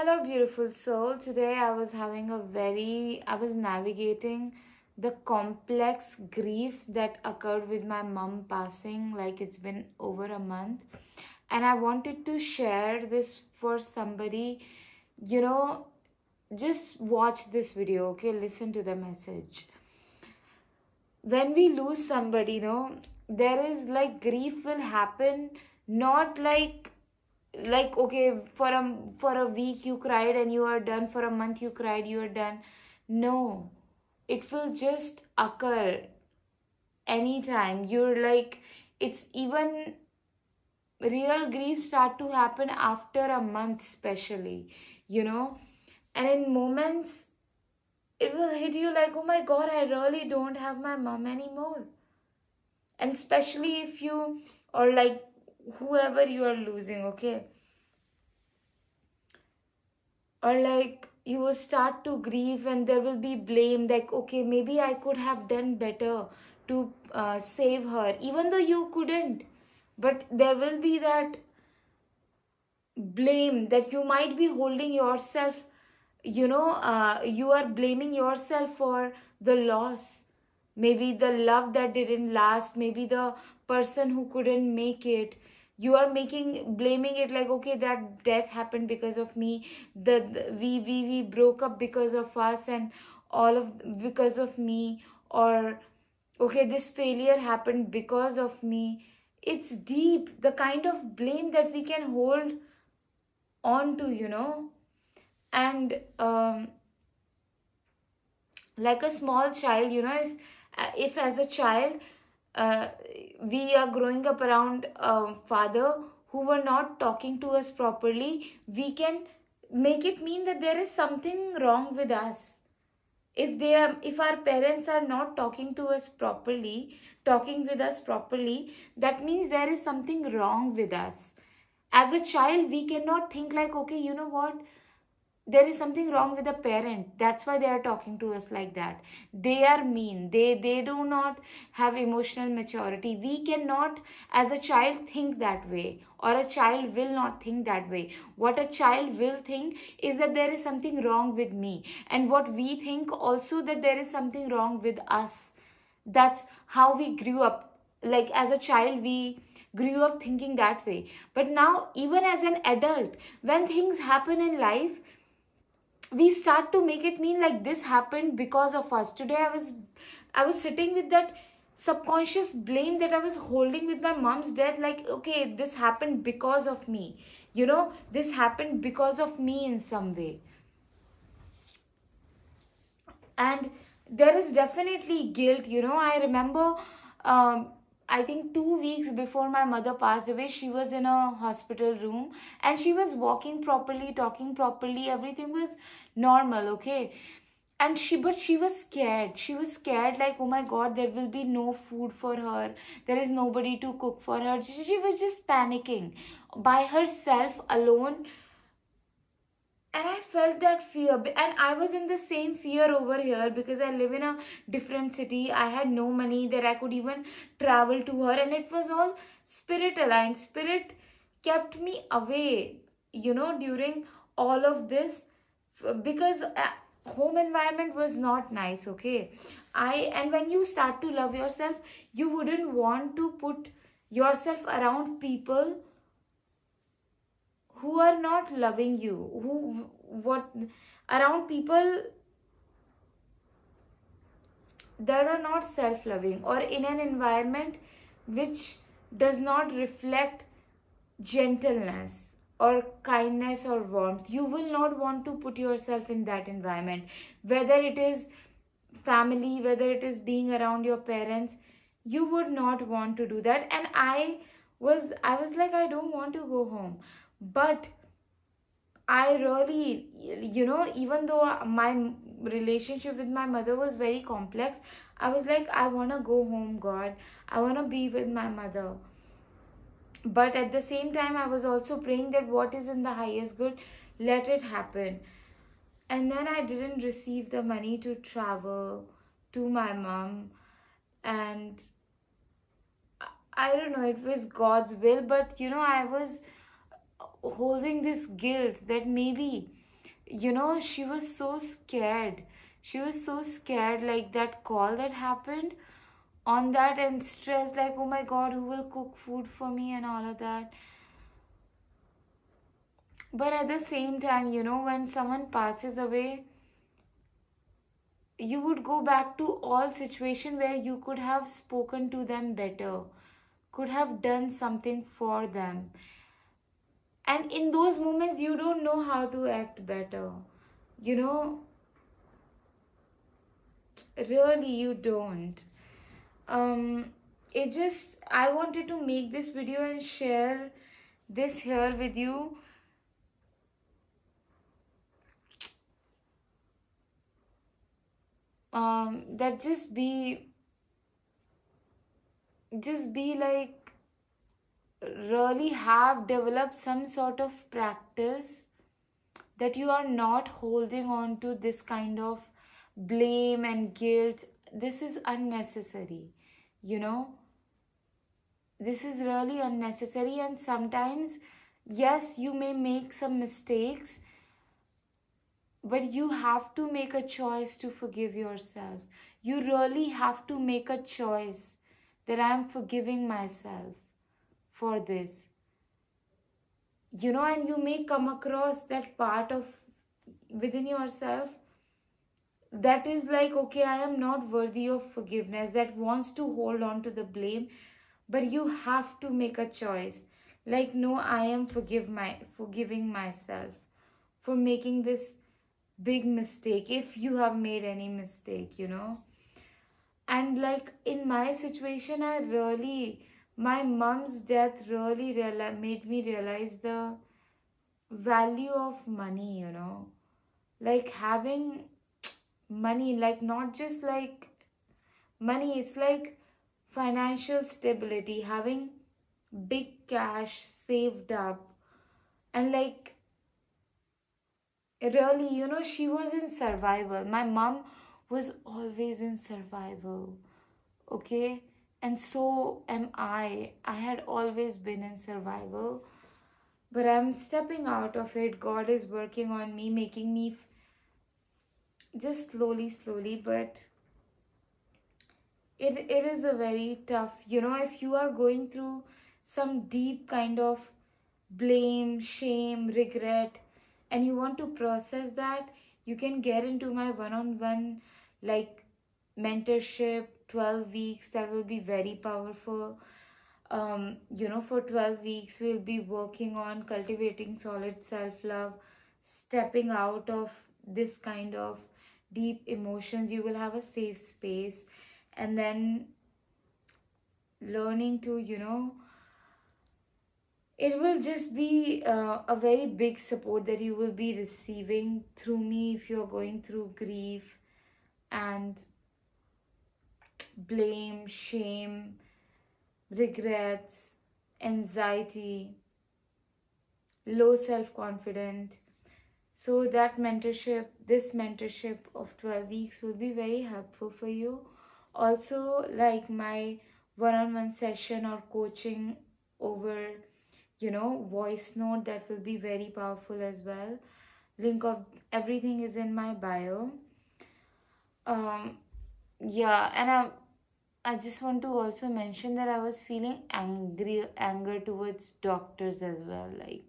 Hello, beautiful soul. Today I was navigating the complex grief that occurred with my mom passing, like it's been over a month. And I wanted to share this for somebody, you know, just watch this video, okay? Listen to the message. When we lose somebody, there is like grief will happen, not like okay, for a week you cried and you are done, for a month you cried, you are done. No, it will just occur anytime. You're like, it's even real grief start to happen after a month, especially, you know and in moments it will hit you like, oh my god, I really don't have my mom anymore. And especially if you, or like whoever you are losing, okay, or like you will start to grieve and there will be blame, like okay, maybe I could have done better to save her, even though you couldn't. But there will be that blame that you might be holding yourself, you are blaming yourself for the loss, maybe the love that didn't last, maybe the person who couldn't make it. You are making blaming it like, okay, that death happened because of me, we broke up because of us, and all of because of me, or okay, this failure happened because of me. It's deep, the kind of blame that we can hold on to, and like a small child, if as a child, uh, we are growing up around a father who were not talking to us properly, we can make it mean that there is something wrong with us. If our parents are not talking with us properly, that means there is something wrong with us. As a child, we cannot think like, okay, you know what, there is something wrong with the parent, that's why they are talking to us like that. They are mean, they do not have emotional maturity. We cannot, as a child, think that way, or a child will not think that way. What a child will think is that there is something wrong with me, and what we think also, that there is something wrong with us. That's how we grew up. Like as a child, we grew up thinking that way. But now, even as an adult, when things happen in life, we start to make it mean like this happened because of us. Today I was sitting with that subconscious blame that I was holding with my mom's death, like okay, this happened because of me, this happened because of me in some way. And there is definitely guilt. I remember, um, I think 2 weeks before my mother passed away, she was in a hospital room, and she was walking properly, talking properly, everything was normal, okay. And she was scared. She was scared, like, oh my god, there will be no food for her, there is nobody to cook for her. She was just panicking by herself alone. And I felt that fear, and I was in the same fear over here, because I live in a different city. I had no money that I could even travel to her, and it was all spirit aligned. Spirit kept me away, during all of this, because home environment was not nice, okay. And when you start to love yourself, you wouldn't want to put yourself around people who are not loving you, who what around people that are not self-loving, or in an environment which does not reflect gentleness or kindness or warmth. You will not want to put yourself in that environment, whether it is family, whether it is being around your parents. You would not want to do that. And I was like, I don't want to go home. But I really, even though my relationship with my mother was very complex, I was like, I want to go home, God. I want to be with my mother. But at the same time, I was also praying that what is in the highest good, let it happen. And then I didn't receive the money to travel to my mom. And I don't know, it was God's will. But, I was holding this guilt that maybe She was so scared. She was so scared, like that call that happened on that, and stressed, like, oh my god, who will cook food for me and all of that. But at the same time, when someone passes away, you would go back to all situation where you could have spoken to them better, could have done something for them. And in those moments, you don't know how to act better. You know, really, you don't. Um, I wanted to make this video and share this here with you. That just be like, really have developed some sort of practice, that you are not holding on to this kind of blame and guilt. This is unnecessary, you know this is really unnecessary. And sometimes, yes, you may make some mistakes, but you have to make a choice to forgive yourself. You really have to make a choice that I am forgiving myself for this. And you may come across that part of within yourself that is like, okay, I am not worthy of forgiveness, that wants to hold on to the blame. But you have to make a choice, like, no, I am forgiving myself for making this big mistake, if you have made any mistake. And like in my situation, my mom's death really made me realize the value of money. Like having money, like not just like money, it's like financial stability, having big cash saved up. And like, really, she was in survival. My mom was always in survival, okay? And so am I. I had always been in survival, but I'm stepping out of it. God is working on me, making me just slowly, slowly, but it is a very tough, if you are going through some deep kind of blame, shame, regret, and you want to process that, you can get into my one-on-one, like, mentorship, 12 weeks. That will be very powerful. For 12 weeks we'll be working on cultivating solid self-love, stepping out of this kind of deep emotions. You will have a safe space, and then learning to, it will just be a very big support that you will be receiving through me if you're going through grief and blame, shame, regrets, anxiety, low self confidence. So, this mentorship of 12 weeks will be very helpful for you. Also, like my one on one session or coaching over, voice note, that will be very powerful as well. Link of everything is in my bio. Um, yeah, and I just want to also mention that I was feeling anger towards doctors as well, like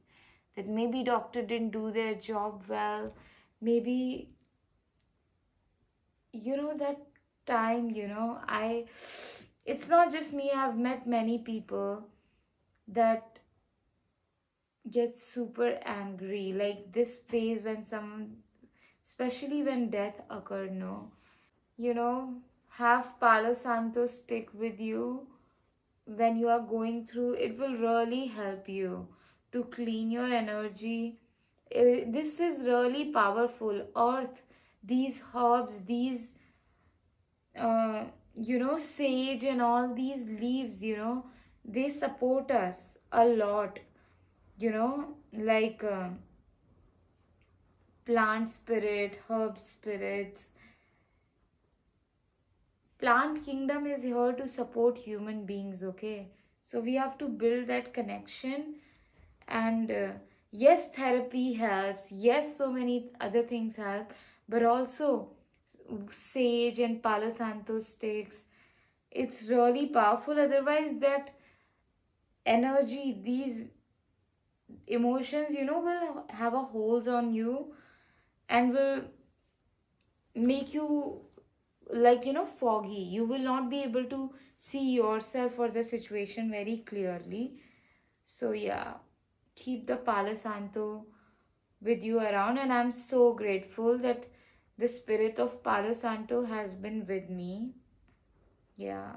that maybe doctor didn't do their job well. Maybe, that time, it's not just me. I've met many people that get super angry, like this phase when someone, especially when death occurred, no. Have Palo Santo stick with you when you are going through. It will really help you to clean your energy. This is really powerful. Earth, these herbs, these, uh, sage and all these leaves, they support us a lot, like plant spirit, herb spirits. Plant kingdom is here to support human beings, okay? So we have to build that connection and Yes, therapy helps. Yes, so many other things help, but also sage and Palo Santo sticks. It's really powerful. Otherwise, that energy, these emotions, will have a hold on you and will make you like foggy. You will not be able to see yourself or the situation very clearly. So yeah, keep the Palo Santo with you around, and I'm so grateful that the spirit of Palo Santo has been with me. Yeah.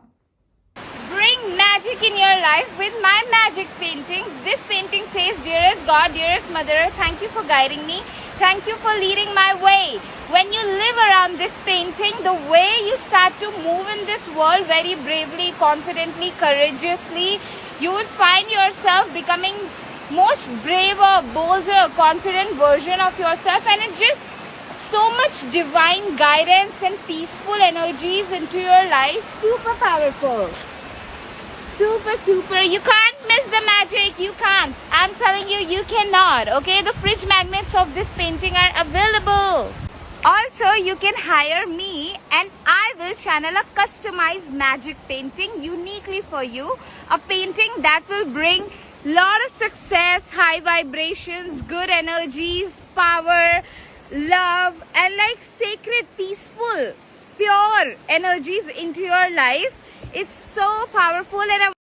Bring magic in your life with my magic paintings. This painting says, dearest God, dearest Mother, thank you for guiding me. Thank you for leading my way. When you live around this painting, the way you start to move in this world very bravely, confidently, courageously, you would find yourself becoming most braver, bolder, confident version of yourself, and it just so much divine guidance and peaceful energies into your life. Super powerful. Super, super. You can't miss the magic. You can't. I'm telling you, you cannot. Okay, the fridge magnets of this painting are available. Also, you can hire me and I will channel a customized magic painting uniquely for you. A painting that will bring lot of success, high vibrations, good energies, power, love, and like sacred, peaceful, pure energies into your life. It's so powerful, and I